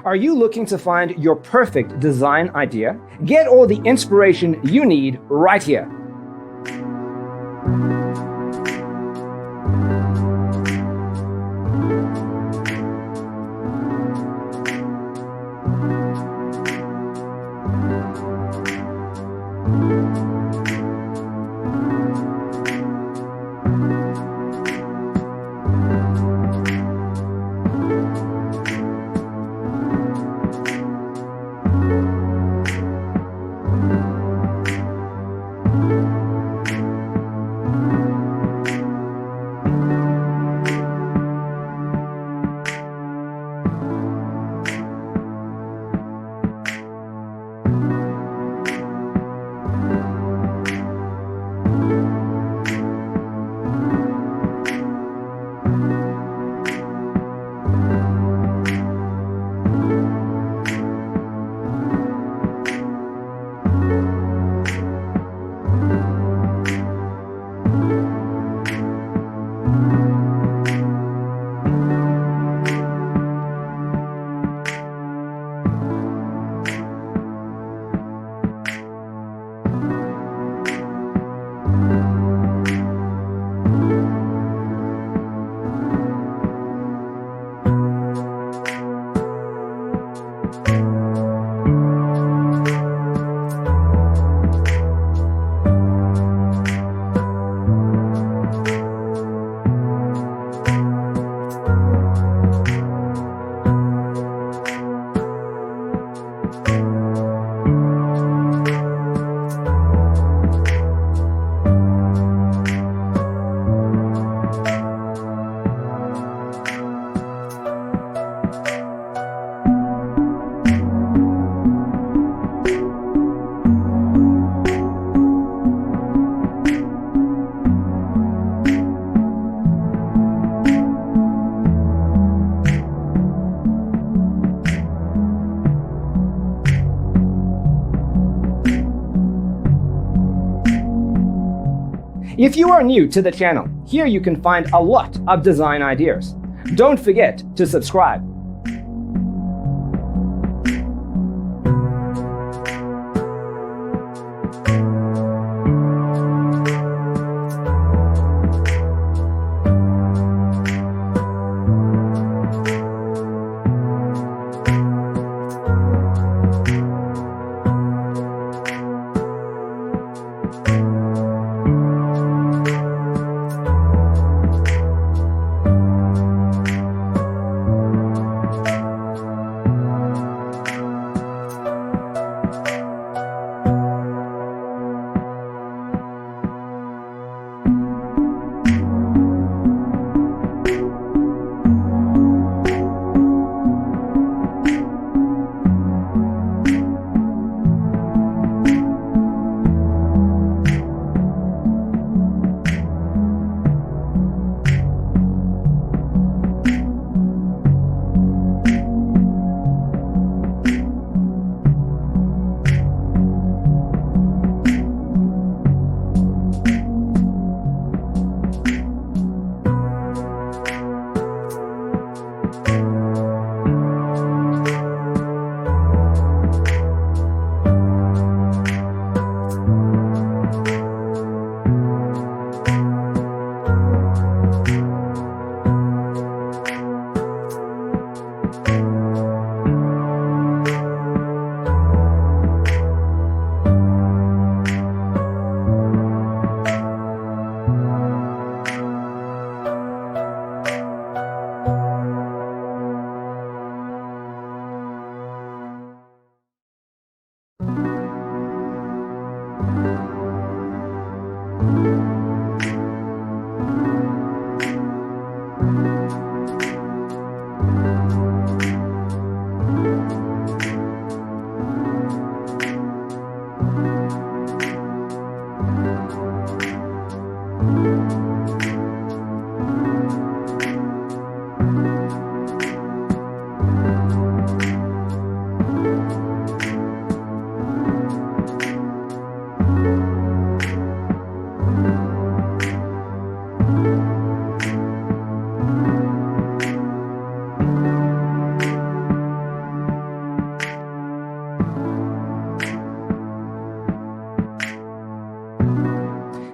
Are you looking to find your perfect design idea? Get all the inspiration you need right here. If you are new to the channel, here you can find a lot of design ideas. Don't forget to subscribe.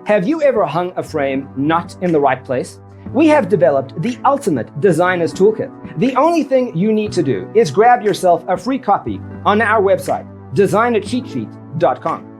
Have you ever hung a frame not in the right place? We have developed the ultimate designer's toolkit. The only thing you need to do is grab yourself a free copy on our website, designercheatsheet.com.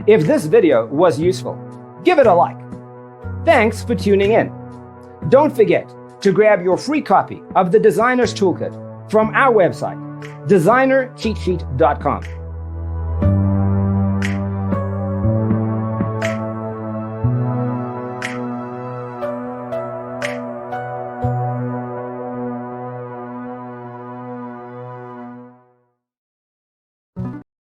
If this video was useful, give it a like. Thanks for tuning in. Don't forget to grab your free copy of the Designer's Toolkit from our website, designercheatsheet.com.